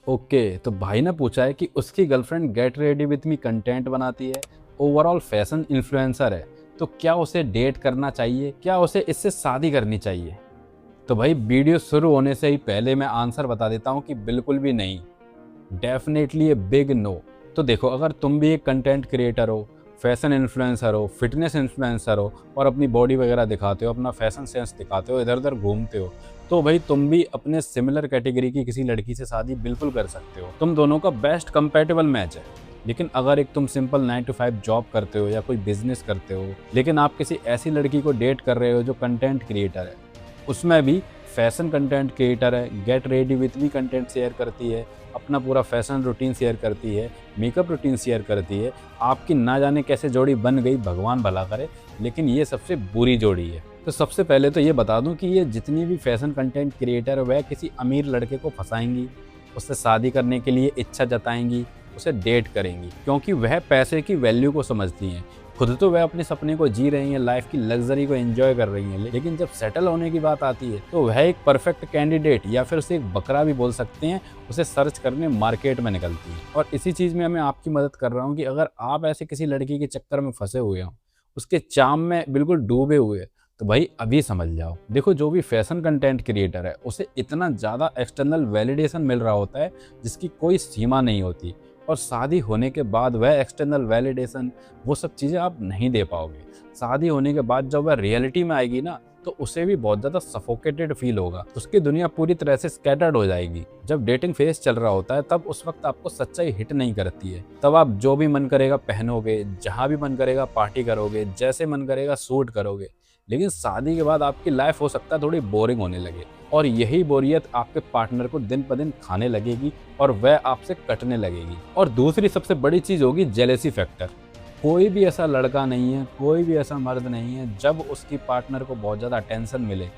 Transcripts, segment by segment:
Okay, तो भाई ने पूछा है कि उसकी girlfriend get ready with me content बनाती है, ओवरऑल फैशन इन्फ्लुएंसर है, तो क्या उसे डेट करना चाहिए? क्या उसे इससे शादी करनी चाहिए? तो भाई वीडियो शुरू होने से ही पहले मैं आंसर बता देता हूँ कि बिल्कुल भी नहीं। Definitely a big no. तो देखो, अगर तुम भी एक कंटेंट क्रिएटर हो, फैशन इन्फ्लुएंसर हो, फिटनेस इन्फ्लुएंसर हो और अपनी बॉडी वगैरह दिखाते हो, अपना फैशन सेंस दिखाते हो, इधर उधर घूमते हो, तो भाई तुम भी अपने सिमिलर कैटेगरी की किसी लड़की से शादी बिल्कुल कर सकते हो। तुम दोनों का बेस्ट कंपैटिबल मैच है। लेकिन अगर एक तुम सिंपल 9 to 5 जॉब करते हो या कोई बिजनेस करते हो, लेकिन आप किसी ऐसी लड़की को डेट कर रहे हो जो कंटेंट क्रिएटर है, उसमें भी फैशन कंटेंट क्रिएटर है, get ready with me content share करती है, अपना पूरा फैशन रूटीन शेयर करती है, मेकअप रूटीन शेयर करती है, आपकी ना जाने कैसे जोड़ी बन गई, भगवान भला करे, लेकिन ये सबसे बुरी जोड़ी है। तो सबसे पहले तो ये बता दूं कि ये जितनी भी फैशन कंटेंट क्रिएटर है, वह किसी अमीर लड़के को फंसाएंगी, उससे शादी करने के लिए इच्छा जताएंगी, उसे डेट करेंगी, क्योंकि वह पैसे की वैल्यू को समझती हैं। खुद तो वह अपने सपने को जी रही हैं, लाइफ की लग्जरी को एंजॉय कर रही हैं, लेकिन जब सेटल होने की बात आती है तो वह एक परफेक्ट कैंडिडेट या फिर उसे एक बकरा भी बोल सकते हैं, उसे सर्च करने मार्केट में निकलती है। और इसी चीज़ में मैं आपकी मदद कर रहा हूँ कि अगर आप ऐसे किसी लड़की के चक्कर में फंसे हुए हो, उसके चाम में बिल्कुल डूबे हुए, तो भाई अभी समझ जाओ। देखो, जो भी फैशन कंटेंट क्रिएटर है, उसे इतना ज़्यादा एक्सटर्नल वैलिडेशन मिल रहा होता है जिसकी कोई सीमा नहीं होती, और शादी होने के बाद वह एक्सटर्नल वैलिडेशन, वो सब चीज़ें आप नहीं दे पाओगे। शादी होने के बाद जब वह रियलिटी में आएगी ना, तो उसे भी बहुत ज़्यादा सफोकेटेड फील होगा, उसकी दुनिया पूरी तरह से स्कैटर्ड हो जाएगी। जब डेटिंग फेज चल रहा होता है, तब उस वक्त आपको सच्चाई हिट नहीं करती है। तब आप जो भी मन करेगा पहनोगे, जहाँ भी मन करेगा पार्टी करोगे, जैसे मन करेगा शूट करोगे। लेकिन शादी के बाद आपकी लाइफ हो सकता है थोड़ी बोरिंग होने लगे, और यही बोरियत आपके पार्टनर को दिन प दिन खाने लगेगी और वह आपसे कटने लगेगी। और दूसरी सबसे बड़ी चीज़ होगी जेलेसी फैक्टर। कोई भी ऐसा लड़का नहीं है, कोई भी ऐसा मर्द नहीं है, जब उसकी पार्टनर को बहुत ज़्यादा अटेंशन मिले,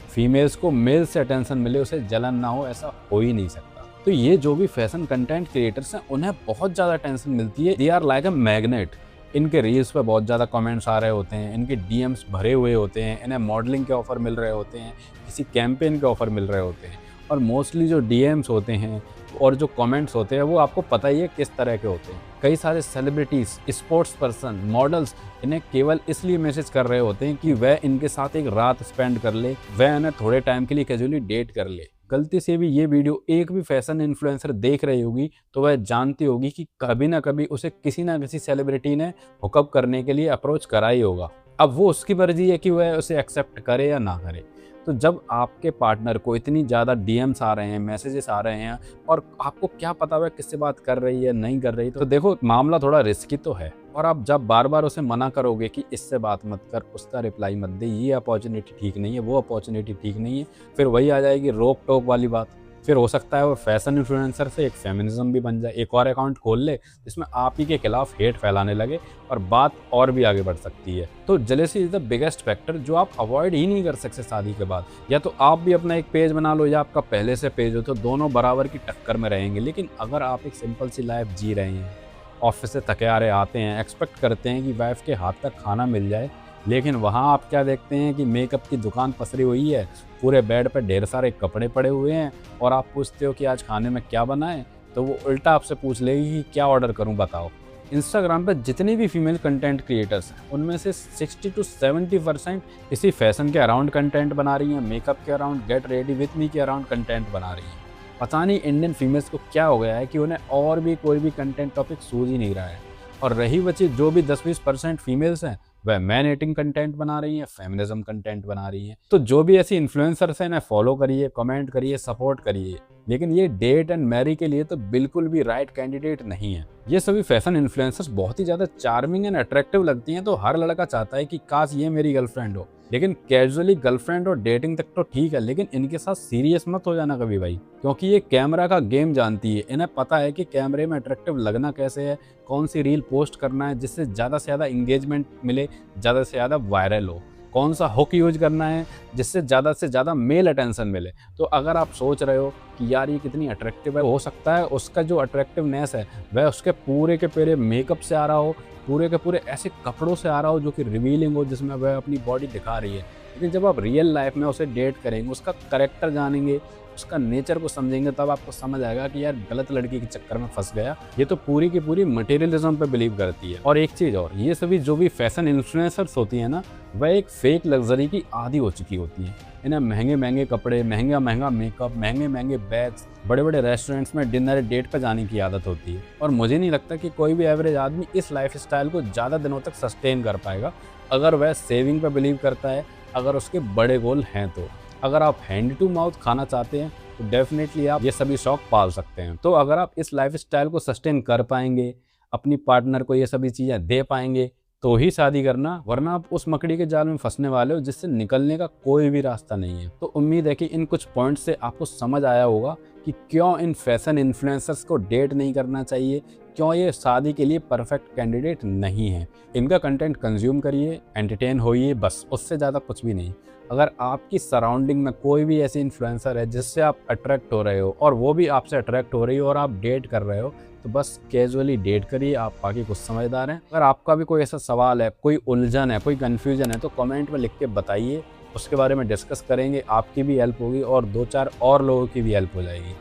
फीमेल्स को मेल से अटेंशन मिले, उसे जलन ना हो, ऐसा हो ही नहीं सकता। तो ये जो भी फैशन कंटेंट क्रिएटर्स हैं, उन्हें बहुत ज़्यादा अटेंशन मिलती है। They are like a magnet. इनके रील्स पे बहुत ज़्यादा कमेंट्स आ रहे होते हैं, इनके डीएम्स भरे हुए होते हैं, इन्हें मॉडलिंग के ऑफ़र मिल रहे होते हैं, किसी कैंपेन के ऑफ़र मिल रहे होते हैं। और मोस्टली जो डीएम्स होते हैं और जो कमेंट्स होते हैं, वो आपको पता ही है किस तरह के होते हैं। कई सारे सेलिब्रिटीज़, स्पोर्ट्स पर्सन, मॉडल्स इन्हें केवल इसलिए मैसेज कर रहे होते हैं कि वह इनके साथ एक रात स्पेंड कर ले, वह इन्हें थोड़े टाइम के लिए कैजुअली डेट कर ले। गलती से भी ये वीडियो एक भी फैशन इन्फ्लुएंसर देख रही होगी, तो वह जानती होगी कि कभी ना कभी उसे किसी ना किसी सेलिब्रिटी ने हुकअप करने के लिए अप्रोच करा ही होगा। अब वो उसकी मर्जी है कि वह उसे एक्सेप्ट करे या ना करे। तो जब आपके पार्टनर को इतनी ज़्यादा डीएम्स आ रहे हैं, मैसेजेस आ रहे हैं, और आपको क्या पता वह किससे बात कर रही है, नहीं कर रही, तो देखो मामला थोड़ा रिस्की तो है। और आप जब बार बार उसे मना करोगे कि इससे बात मत कर, उसका रिप्लाई मत दे, ये अपॉर्चुनिटी ठीक नहीं है, वो अपॉर्चुनिटी ठीक नहीं है, फिर वही आ जाएगी रोक टोक वाली बात। फिर हो सकता है वो फैशन इन्फ्लुएंसर से एक फेमिनिज्म भी बन जाए, एक और अकाउंट खोल ले जिसमें आप ही के खिलाफ हेट फैलाने लगे, और बात और भी आगे बढ़ सकती है। तो jealousy is the biggest factor जो आप अवॉइड ही नहीं कर सकते शादी के बाद। या तो आप भी अपना एक पेज बना लो, या आपका पहले से पेज हो, तो दोनों बराबर की टक्कर में रहेंगे। लेकिन अगर आप एक सिंपल सी लाइफ जी रहे हैं, ऑफिस से थके हारे आते हैं, एक्सपेक्ट करते हैं कि वाइफ के हाथ तक खाना मिल जाए, लेकिन वहाँ आप क्या देखते हैं कि मेकअप की दुकान पसरी हुई है, पूरे बेड पर ढेर सारे कपड़े पड़े हुए हैं, और आप पूछते हो कि आज खाने में क्या बना है, तो वो उल्टा आपसे पूछ लेगी कि क्या ऑर्डर करूं बताओ। इंस्टाग्राम पर जितनी भी फीमेल कंटेंट क्रिएटर्स हैं, उनमें से 60 to 70% इसी फैशन के अराउंड कंटेंट बना रही हैं, मेकअप के around, get ready with me के अराउंड कंटेंट बना रही हैं। पता नहीं इंडियन फीमेल्स को क्या हो गया है कि उन्हें और भी कोई भी कंटेंट टॉपिक सूझ ही नहीं रहा है। और रही बची जो भी 10-20% फीमेल्स हैं, वह मैन हेटिंग कंटेंट बना रही हैं, फेमिनिज्म कंटेंट बना रही हैं। तो जो भी ऐसी इन्फ्लुएंसर्स हैं, इन्हें फॉलो करिए, कमेंट करिए, सपोर्ट करिए, लेकिन ये डेट एंड मैरी के लिए तो बिल्कुल भी राइट कैंडिडेट नहीं है। ये सभी फैशन इन्फ्लुएंसर्स बहुत ही ज़्यादा चार्मिंग एंड अट्रैक्टिव लगती हैं, तो हर लड़का चाहता है कि काश ये मेरी गर्लफ्रेंड हो। लेकिन कैजुअली गर्लफ्रेंड और डेटिंग तक तो ठीक है, लेकिन इनके साथ सीरियस मत हो जाना कभी भाई, क्योंकि ये कैमरा का गेम जानती है। इन्हें पता है कि कैमरे में अट्रैक्टिव लगना कैसे है, कौन सी रील पोस्ट करना है जिससे ज़्यादा से ज़्यादा इंगेजमेंट मिले, ज़्यादा से ज़्यादा वायरल हो, कौन सा हुक यूज करना है जिससे ज़्यादा मेल अटेंशन मिले। तो अगर आप सोच रहे हो कि यार ये कितनी अट्रैक्टिव है, हो सकता है उसका जो अट्रैक्टिवनेस है वह उसके पूरे के पूरे मेकअप से आ रहा हो, पूरे के पूरे ऐसे कपड़ों से आ रहा हो जो कि रिवीलिंग हो, जिसमें वह अपनी बॉडी दिखा रही है। लेकिन जब आप रियल लाइफ में उसे डेट करेंगे, उसका करेक्टर जानेंगे, उसका नेचर को समझेंगे तब आपको समझ आएगा कि यार गलत लड़की के चक्कर में फंस गया। ये तो पूरी की पूरी मटेरियलिज्म पे बिलीव करती है। और एक चीज़ और, ये सभी जो भी फैशन इन्फ्लुएंसर्स होती है ना, वह एक फेक लग्जरी की आदी हो चुकी होती है। इन्हें महंगे महंगे कपड़े, महंगा महंगा मेकअप, महंगे महंगे बैग्स, बड़े बड़े रेस्टोरेंट्स में डिनर डेट पर जाने की आदत होती है। और मुझे नहीं लगता कि कोई भी एवरेज आदमी इस लाइफस्टाइल को ज़्यादा दिनों तक सस्टेन कर पाएगा अगर वह सेविंग पर बिलीव करता है, अगर उसके बड़े गोल हैं तो। अगर आप हैंड टू माउथ खाना चाहते हैं तो डेफिनेटली आप ये सभी शौक पाल सकते हैं। तो अगर आप इस लाइफस्टाइल को सस्टेन कर पाएंगे, अपनी पार्टनर को ये सभी चीज़ें दे पाएंगे, तो ही शादी करना, वरना आप उस मकड़ी के जाल में फंसने वाले हो जिससे निकलने का कोई भी रास्ता नहीं है। तो उम्मीद है कि इन कुछ पॉइंट्स से आपको समझ आया होगा कि क्यों इन फैशन इन्फ्लुएंसर्स को डेट नहीं करना चाहिए, क्यों ये शादी के लिए परफेक्ट कैंडिडेट नहीं है। इनका कंटेंट कंज्यूम करिए, एंटरटेन होइए, बस उससे ज़्यादा कुछ भी नहीं। अगर आपकी सराउंडिंग में कोई भी ऐसी इन्फ्लुएंसर है जिससे आप अट्रैक्ट हो रहे हो और वो भी आपसे अट्रैक्ट हो रही हो और आप डेट कर रहे हो, तो बस कैजुअली डेट करिए। आप बाकी कुछ समझदार हैं। अगर आपका भी कोई ऐसा सवाल है, कोई उलझन है, कोई कन्फ्यूजन है, तो कमेंट में लिख के बताइए, उसके बारे में डिस्कस करेंगे। आपकी भी हेल्प होगी और 2-4 और लोगों की भी हेल्प हो जाएगी।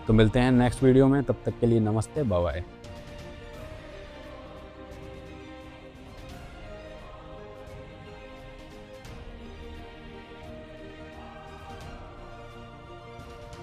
तो मिलते हैं नेक्स्ट वीडियो में, तब तक के लिए नमस्ते, बाय बाय।